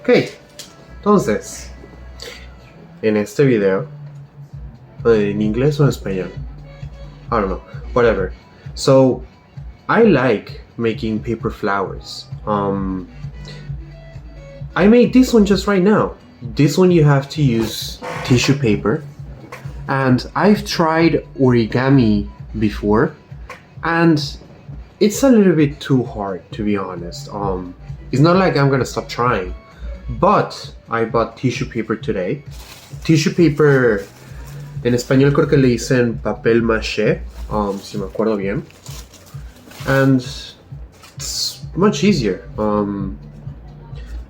Ok, entonces, en este video, en inglés o en español, I don't know, whatever. So, I like making paper flowers. I made this one just right now. This one you have to use tissue paper, and I've tried origami before, and it's a little bit too hard, to be honest. It's not like I'm gonna stop trying, but I bought tissue paper today. Tissue paper, en español creo que le dicen papel maché, si me acuerdo bien, and it's much easier.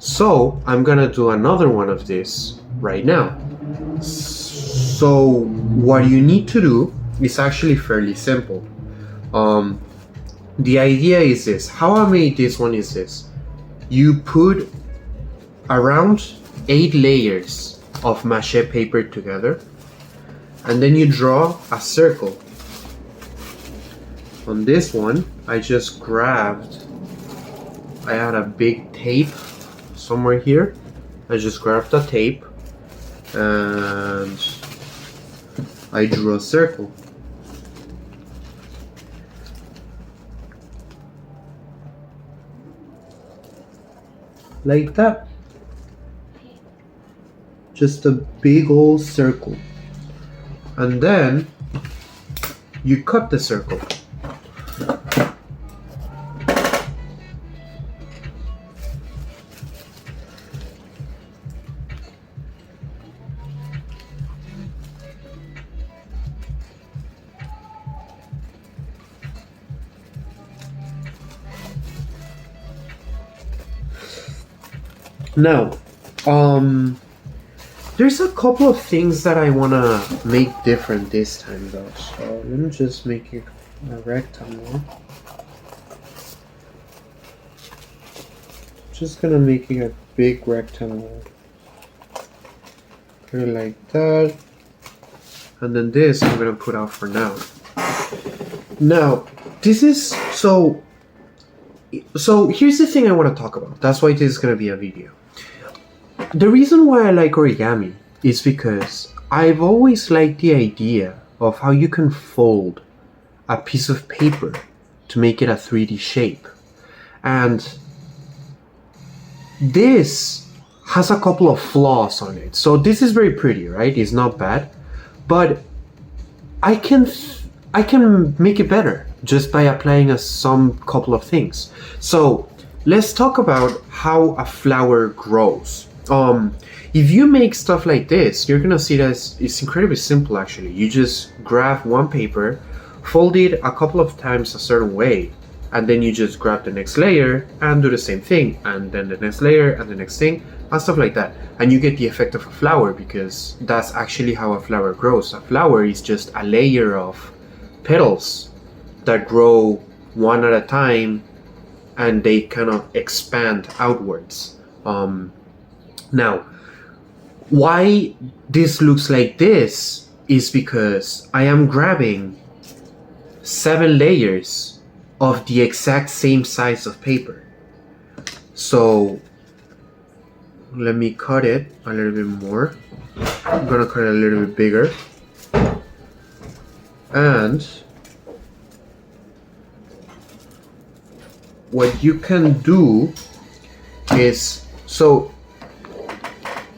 So I'm gonna do another one of this right now. So what you need to do is actually fairly simple. The idea is this. How I made this one is this. You put around 8 layers of mache paper together, and then you draw a circle. On this one, I just grabbed, I had a big tape somewhere here. I just grabbed the tape and I drew a circle. Like that. Just a big old circle. And then you cut the circle. Now, there's a couple of things that I wanna make different this time though. So let me just make it a rectangle. Just gonna make it a big rectangle. Put it like that. And then this I'm gonna put out for now. Now, this is so here's the thing I want to talk about. That's why this is gonna be a video. The reason why I like origami is because I've always liked the idea of how you can fold a piece of paper to make it a 3D shape. And this has a couple of flaws on it. So this is very pretty, right? It's not bad, but I can make it better just by applying some couple of things. So let's talk about how a flower grows. If you make stuff like this, you're gonna see that it's incredibly simple actually. You just grab one paper, fold it a couple of times a certain way, and then you just grab the next layer and do the same thing, and then the next layer and the next thing, and stuff like that. And you get the effect of a flower, because that's actually how a flower grows. A flower is just a layer of petals that grow one at a time, and they kind of expand outwards. Now, why this looks like this is because I am grabbing 7 layers of the exact same size of paper. So let me cut it a little bit more. I'm gonna cut it a little bit bigger. And what you can do is, so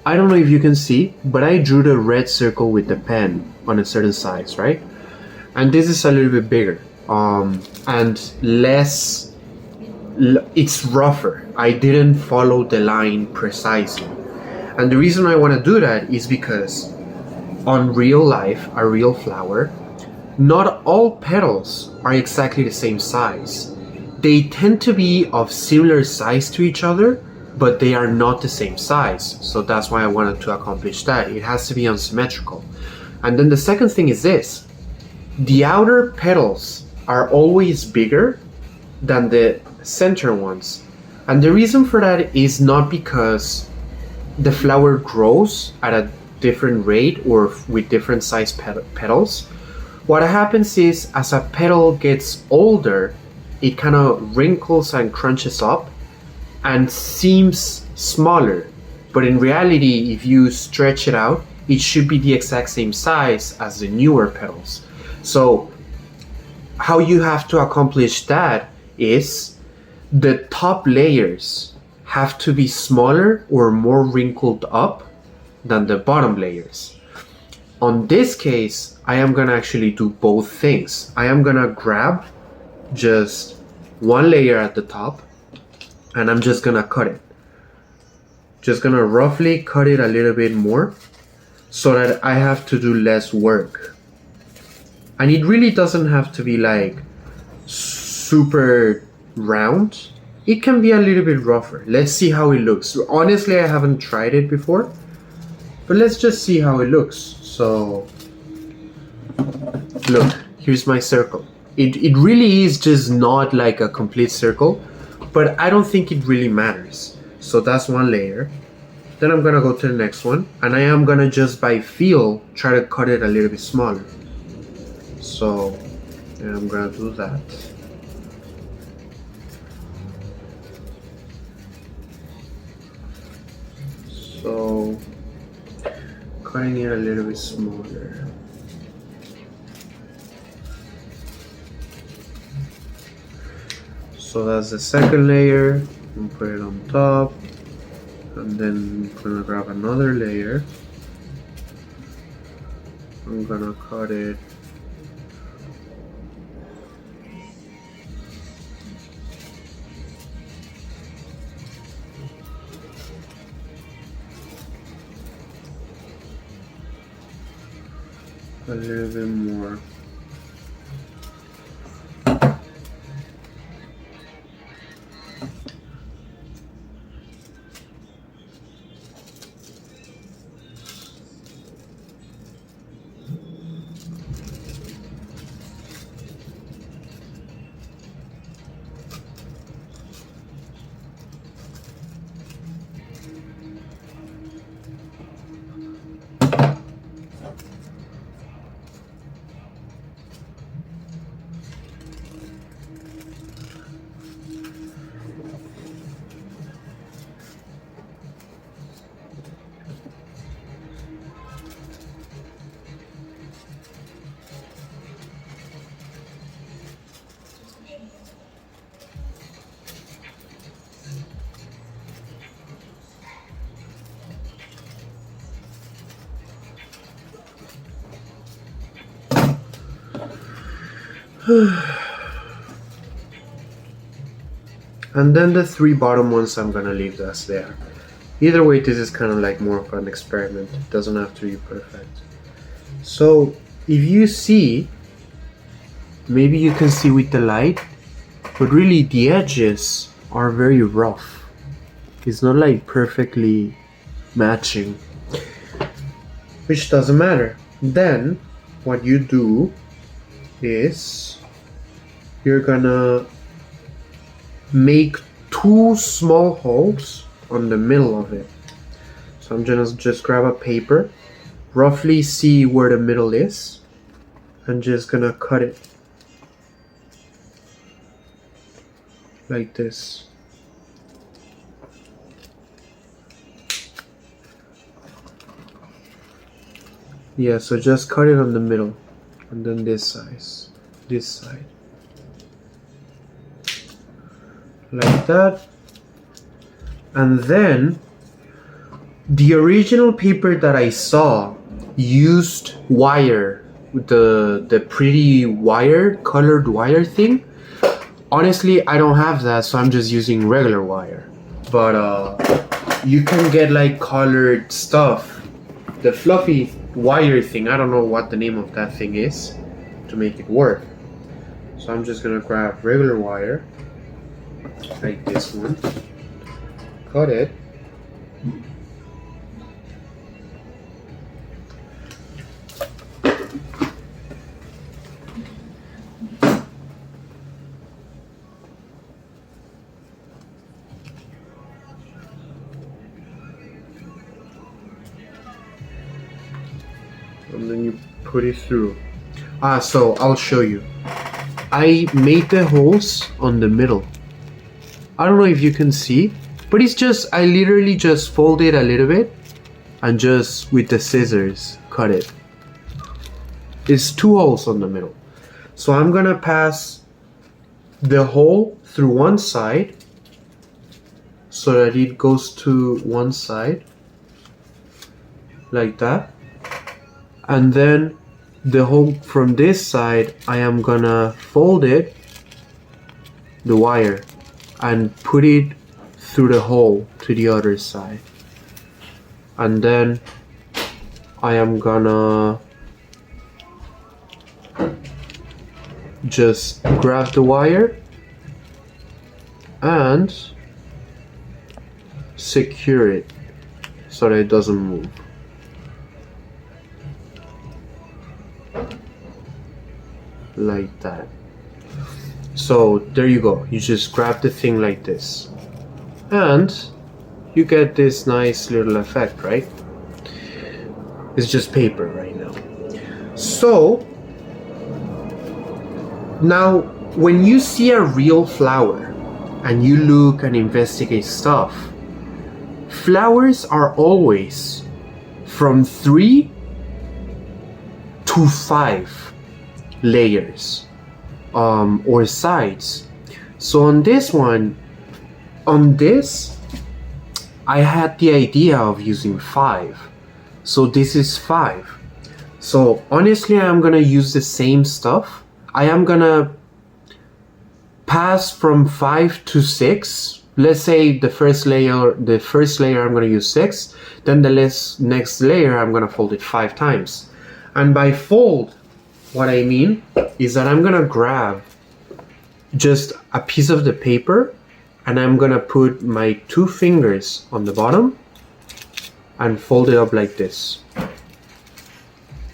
I don't know if you can see, but I drew the red circle with the pen on a certain size, right? And this is a little bit bigger, and less, it's rougher. I didn't follow the line precisely. And the reason I want to do that is because on real life, a real flower, not all petals are exactly the same size. They tend to be of similar size to each other, but they are not the same size. So that's why I wanted to accomplish that. It has to be unsymmetrical. And then the second thing is this. The outer petals are always bigger than the center ones. And the reason for that is not because the flower grows at a different rate or with different size petals. What happens is, as a petal gets older, it kind of wrinkles and crunches up, and seems smaller, but in reality, if you stretch it out, it should be the exact same size as the newer pedals. So how you have to accomplish that is the top layers have to be smaller or more wrinkled up than the bottom layers. On this case, I am gonna actually do both things. I am gonna grab just one layer at the top and I'm just gonna cut it. Just gonna roughly cut it a little bit more so that I have to do less work. And it really doesn't have to be like super round. It can be a little bit rougher. Let's see how it looks. Honestly, I haven't tried it before, but let's just see how it looks. So, look, here's my circle. It really is just not like a complete circle, but I don't think it really matters. So that's one layer. Then I'm gonna go to the next one, and I am gonna just by feel try to cut it a little bit smaller. So, and I'm gonna do that. So, cutting it a little bit smaller. So that's the second layer. I'm put it on top, and then I'm gonna grab another layer. I'm gonna cut it a little bit more. And then the three bottom ones I'm gonna leave as they are. Either way, this is kind of like more of an experiment. It doesn't have to be perfect. So if you see, maybe you can see with the light, but really the edges are very rough. It's not like perfectly matching, which doesn't matter. Then what you do is you're gonna make two small holes on the middle of it. So I'm gonna just grab a paper, roughly see where the middle is, and just gonna cut it like this. Yeah, so just cut it on the middle, and then this side, like that. And then the original paper that I saw used wire, the pretty wire, colored wire thing. Honestly, I don't have that, so I'm just using regular wire. But you can get like colored stuff. The fluffy wire thing, I don't know what the name of that thing is to make it work. So I'm just gonna grab regular wire, like this one, cut it, and then you put it through. So I'll show you. I made the holes on the middle. I don't know if you can see, But it's just, I literally just fold it a little bit and just with the scissors cut it. It's 2 holes on the middle. So I'm gonna pass the hole through one side so that it goes to one side like that, and then the hole from this side I am gonna fold it, the wire, and put it through the hole to the other side, and then I am gonna just grab the wire and secure it so that it doesn't move. Like that. So there you go. You just grab the thing like this and you get this nice little effect, right? It's just paper right now. So now when you see a real flower and you look and investigate stuff, flowers are always from 3 to 5 layers or sides. So on this one, on this, I had the idea of using 5. So this is 5. So honestly, I'm gonna use the same stuff. I am gonna pass from 5 to 6. Let's say the first layer I'm gonna use 6, then the next layer I'm gonna fold it 5 times. And by fold, what I mean is that I'm gonna grab just a piece of the paper and I'm gonna put my 2 fingers on the bottom and fold it up like this.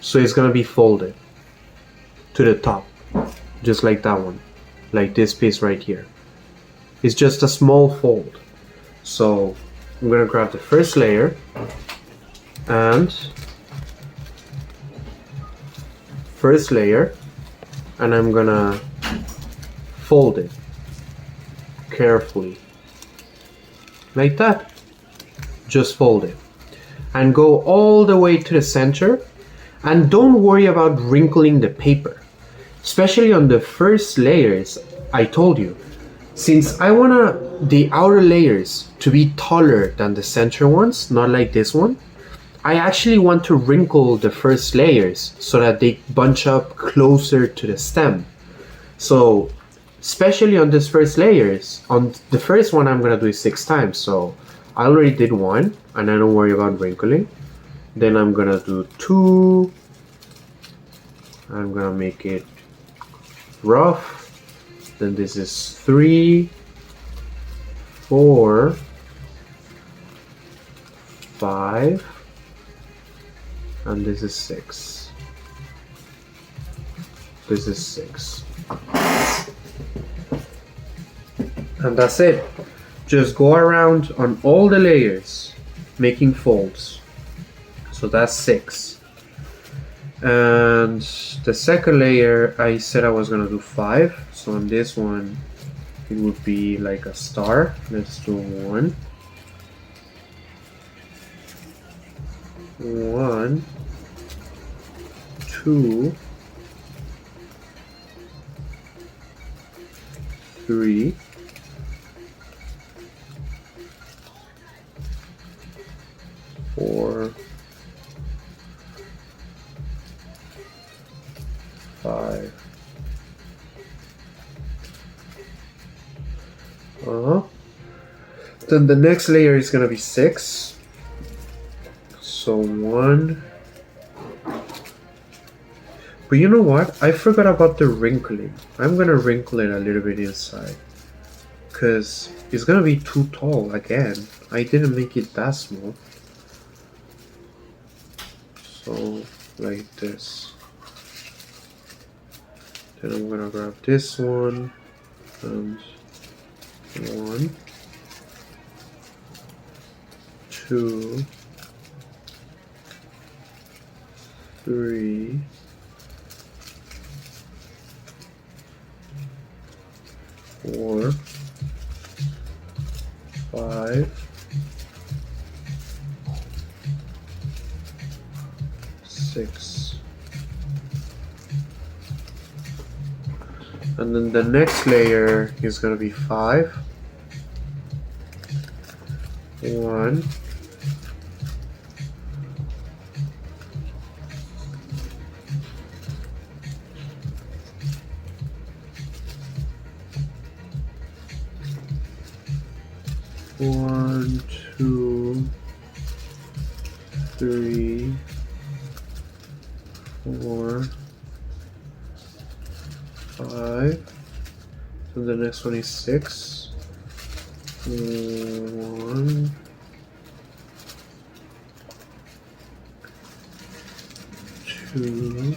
So it's gonna be folded to the top, just like that one, like this piece right here. It's just a small fold. So I'm gonna grab the first layer and I'm gonna fold it carefully like that. Just fold it and go all the way to the center, and don't worry about wrinkling the paper, especially on the first layers. I told you, since I want the outer layers to be taller than the center ones, not like this one, I actually want to wrinkle the first layers so that they bunch up closer to the stem. So especially on this first layers, on the first one I'm gonna do it 6 times. So I already did 1 and I don't worry about wrinkling. Then I'm gonna do 2. I'm gonna make it rough. Then this is 3, 4, 5, and this is 6. This is 6. And that's it. Just go around on all the layers making folds. So that's 6. And the second layer, I said I was gonna do 5. So on this one, it would be like a star. Let's do 1. 1, 2, 3, 4, 5. Then the next layer is gonna be 6. So 1. But you know what? I forgot about the wrinkling. I'm gonna wrinkle it a little bit inside, because it's gonna be too tall again. I didn't make it that small. So like this. Then I'm gonna grab this one and 1, 2, 3, 4, 5, 6. And then the next layer is going to be 5, 1, 1, 2, 3, 4, 5. So the next one is 6. 1, 2,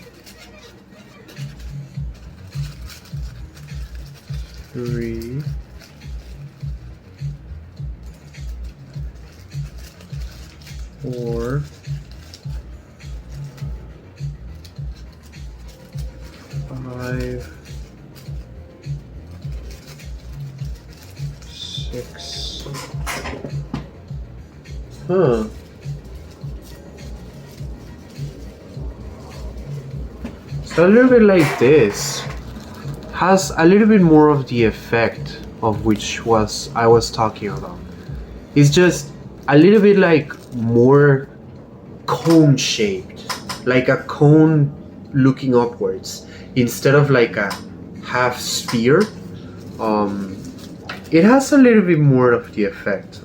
3, 4, 5, 6. Huh. So a little bit like this has a little bit more of the effect of which I was talking about. It's just a little bit like more cone shaped, like a cone looking upwards instead of like a half sphere. It has a little bit more of the effect.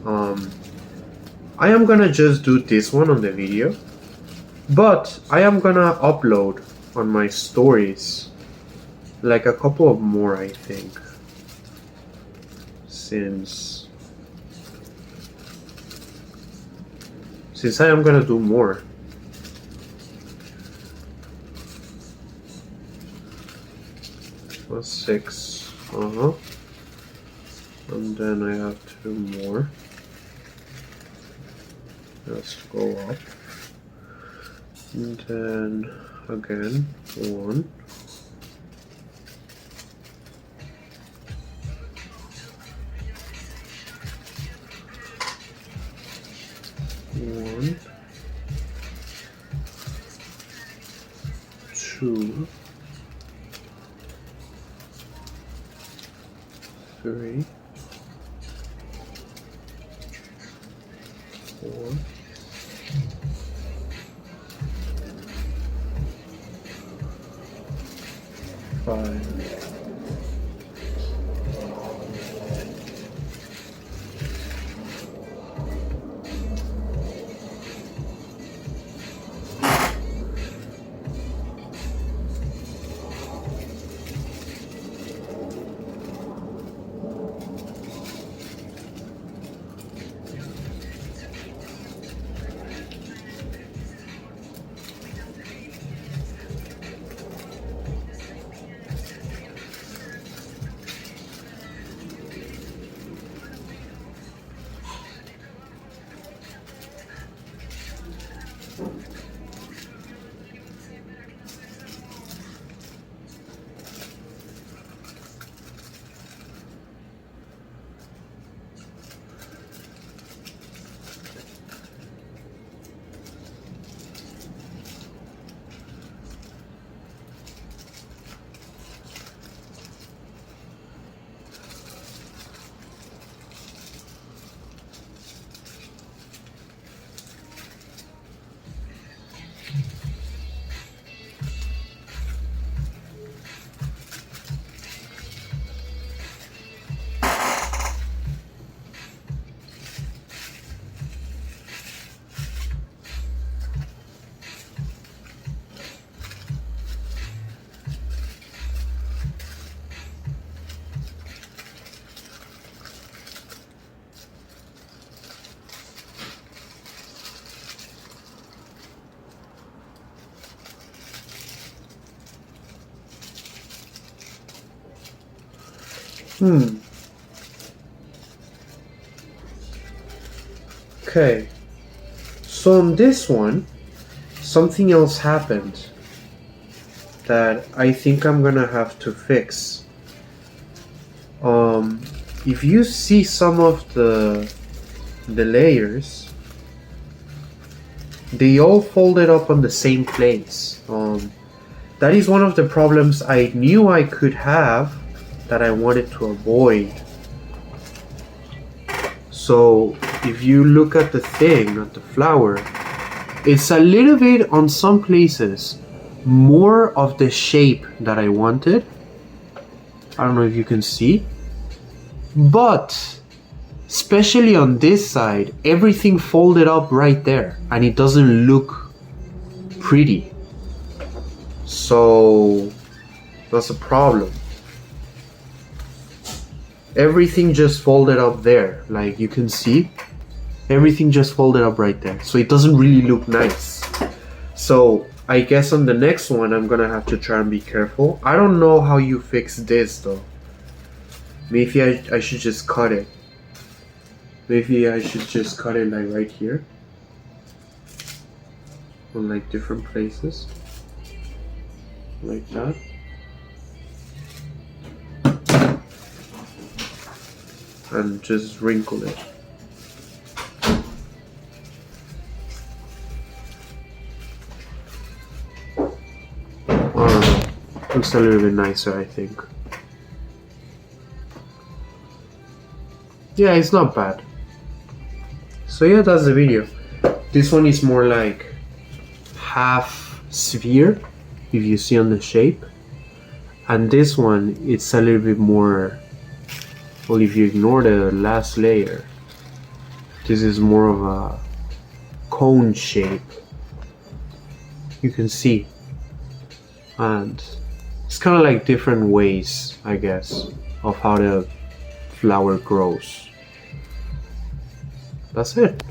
I am gonna just do this one on the video, but I am gonna upload on my stories like a couple of more, I think, since I am gonna do more. Plus 6, and then I have 2 more. Let's go up, and then again 1, 1, 2, 3, 4, 5. Okay, so on this one, something else happened that I think I'm gonna have to fix. If you see some of the the layers, they all folded up on the same place. That is one of the problems I knew I could have that I wanted to avoid. So if you look at the thing, at the flower, it's a little bit on some places more of the shape that I wanted. I don't know if you can see, but especially on this side, everything folded up right there and it doesn't look pretty. So that's a problem. Everything just folded up there, like you can see, everything just folded up right there, so it doesn't really look nice. So I guess on the next one I'm gonna have to try and be careful. I don't know how you fix this though. Maybe I should just cut it. Maybe I should just cut it like right here, on like different places, like that. And just wrinkle it. I don't know. Looks a little bit nicer, I think. Yeah, it's not bad. So yeah, that's the video. This one is more like half sphere, if you see on the shape. And this one, it's a little bit more, well, if you ignore the last layer, this is more of a cone shape. You can see. And it's kind of like different ways, I guess, of how the flower grows. That's it.